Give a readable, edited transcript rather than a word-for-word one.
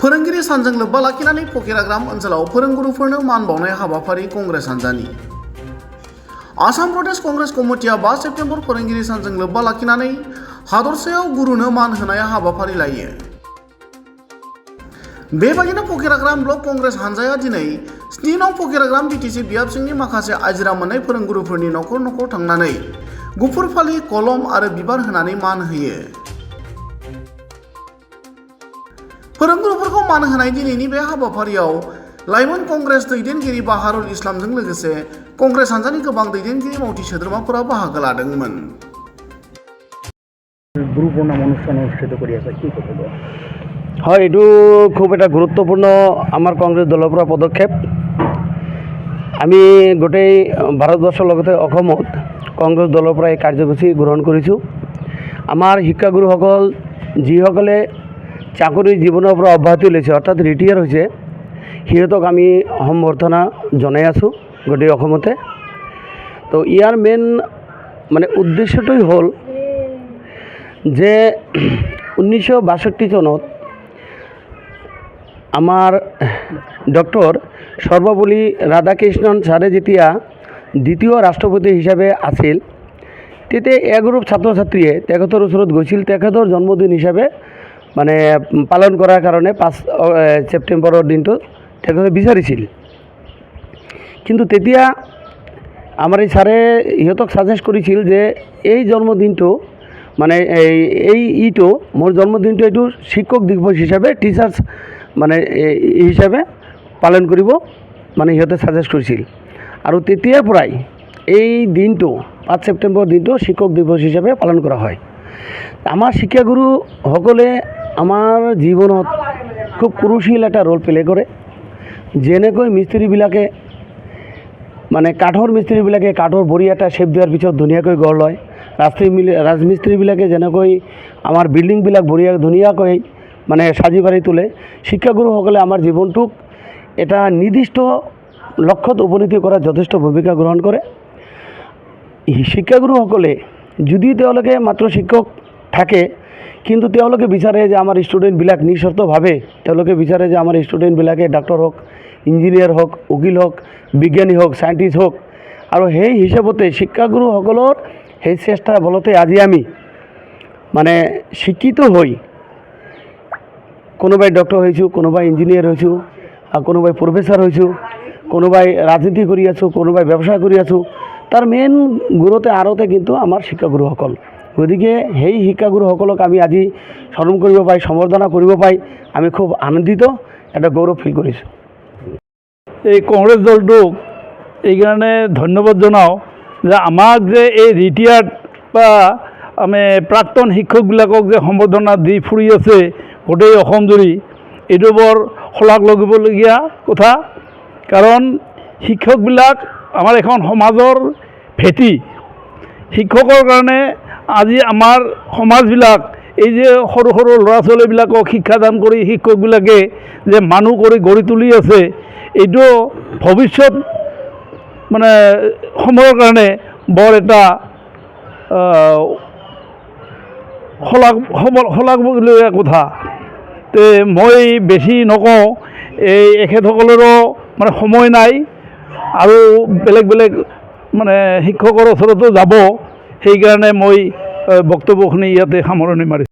फोरोंगिरि सानजों लोब्बा लाखिनानै फकिराग्राम ओनसोलाव फोरोंगुरुफोरनो मान बावनाय हाबाफारि कंग्रेस हान्जानि आसाम प्रदेश कंग्रेस कमिटिया 5 सेप्तेम्बर फोरोंगिरि सानजों लोब्बा लाखिनानै हादरसायाव गुरुनो मान होनाय हाबाफारि लायो। बेबायदिनो फकिराग्राम ब्लक कंग्रेस हान्जाया दिनै 7 नं फकिराग्राम बिटिसि बियाबसिंनि माखासे आजिरा मोननाय फोरोंगुरुफोरनि न'खर न'खर थांनानै गुफुर फालि कलम आरो बिबार होनानै मान होयो। फोरोंगुरुफोरखौ मान होनाय दिनैनि बे हाबाफारियाव लाइमोन कंग्रेस दैदेनगिरि बाहारुल इस्लामजों लोगोसे कंग्रेस हान्जानि गोबां दैदेनगिरि मावथि सोद्रोमाफोरा बाहागो लादोंमोन। গুরু প্রণাম অনুষ্ঠান অনুষ্ঠিত কৰি আছে কি ক'ব? হয়, এইটো খুব এটা গুৰুত্বপূৰ্ণ আমাৰ কংগ্ৰেছ দলৰ পৰা পদক্ষেপ। আমি গোটেই ভাৰতবৰ্ষৰ লগতে অসমত কংগ্ৰেছ দলৰ পৰা এই কাৰ্যসূচী গ্ৰহণ কৰিছোঁ। আমাৰ শিক্ষাগুৰুসকল যিসকলে চাকৰি জীৱনৰ পৰা অব্যাহতি লৈছে অৰ্থাৎ ৰিটায়াৰ হৈছে সিহঁতক আমি সম্বৰ্ধনা জনাই আছোঁ গোটেই অসমতে। তো ইয়াৰ মেইন উদ্দেশ্যটোই হ'ল যে 1962 চনত আমাৰ ডক্টৰ সৰ্বপল্লী ৰাধাকৃষ্ণন ছাৰে যেতিয়া দ্বিতীয় ৰাষ্ট্ৰপতি হিচাপে আছিল তেতিয়া এগ্ৰুপ ছাত্ৰ ছাত্ৰীয়ে তেখেতৰ ওচৰত গৈছিল তেখেতৰ জন্মদিন হিচাপে পালন কৰাৰ কাৰণে 5 ছেপ্টেম্বৰৰ দিনটো তেখেতে বিচাৰিছিল। কিন্তু তেতিয়া আমাৰ এই ছাৰে ইহঁতক ছাজেষ্ট কৰিছিল যে এই জন্মদিনটো এইটো মোৰ জন্মদিনটো এইটো শিক্ষক দিৱস হিচাপে টিচাৰ্ছ হিচাপে পালন কৰিব সিহঁতে ছাজেষ্ট কৰিছিল। আৰু তেতিয়াৰ পৰাই এই দিনটো 5 ছেপ্টেম্বৰ দিনটো শিক্ষক দিৱস হিচাপে পালন কৰা হয়। আমাৰ শিক্ষাগুৰুসকলে আমাৰ জীৱনত খুব ক্ৰুচিয়েল এটা ৰোল প্লে কৰে। যেনেকৈ মিস্ত্ৰীবিলাকে কাঠৰ মিস্ত্ৰীবিলাকে কাঠৰ বৰি এটা শ্বেপ দিয়াৰ পিছত ধুনীয়াকৈ গঢ় লয়, ৰাজমিস্ত্ৰীবিলাকে যেনেকৈ আমাৰ বিল্ডিংবিলাক ধুনীয়াকৈ সাজি পাৰি তোলে, শিক্ষাগুৰুসকলে আমাৰ জীৱনটোক এটা নিৰ্দিষ্ট লক্ষ্যত উপনীত কৰাত যথেষ্ট ভূমিকা গ্ৰহণ কৰে। শিক্ষাগুৰুসকলে যদি তেওঁলোকে মাত্ৰ শিক্ষক থাকে কিন্তু তেওঁলোকে বিচাৰে যে আমাৰ ষ্টুডেণ্টবিলাক নিস্বাৰ্থভাৱে তেওঁলোকে বিচাৰে যে আমাৰ ষ্টুডেণ্টবিলাকে ডাক্তৰ হওক, ইঞ্জিনিয়াৰ হওক, উকিল হওক, বিজ্ঞানী হওক, চাইণ্টিষ্ট হওক। আৰু সেই হিচাপতে শিক্ষাগুৰুসকলৰ সেই চেষ্টাৰ বলতে আজি আমি শিক্ষিত হৈ কোনোবাই ডক্টৰ হৈছোঁ, কোনোবাই ইঞ্জিনিয়াৰ হৈছোঁ, কোনোবাই প্ৰফেচাৰ হৈছোঁ, কোনোবাই ৰাজনীতি কৰি আছোঁ, কোনোবাই ব্যৱসায় কৰি আছোঁ। তাৰ মেইন গুৰুতে আঁৰতে কিন্তু আমাৰ শিক্ষাগুৰুসকল। গতিকে সেই শিক্ষাগুৰুসকলক আমি আজি স্মৰণ কৰিব পাই, সম্বৰ্ধনা কৰিব পাই আমি খুব আনন্দিত, এটা গৌৰৱ ফিল কৰিছোঁ। এই কংগ্ৰেছ দলটোক এইকাৰণে ধন্যবাদ জনাওঁ যে আমাক যে এই ৰিটায়াৰ্ড বা আমি প্ৰাক্তন শিক্ষকবিলাকক যে সম্বৰ্ধনা দি ফুৰি আছে গোটেই অসম জুৰি, এইটো বৰ শলাগ লগাবলগীয়া কথা। কাৰণ শিক্ষকবিলাক আমাৰ এখন সমাজৰ ভেটি। শিক্ষকৰ কাৰণে আজি আমাৰ সমাজবিলাক এই যে সৰু সৰু ল'ৰা ছোৱালীবিলাকক শিক্ষাদান কৰি শিক্ষকবিলাকে যে মানুহ কৰি গঢ়ি তুলি আছে, এইটো ভৱিষ্যত সময়ৰ কাৰণে বৰ এটা শলাগবলগীয়া কথা। তে মই বেছি নকওঁ, এখেতসকলৰো সময় নাই আৰু বেলেগ বেলেগ শিক্ষকৰ ওচৰতো যাব, সেইকাৰণে মই বক্তব্যখিনি ইয়াতে সামৰণি মাৰিছোঁ।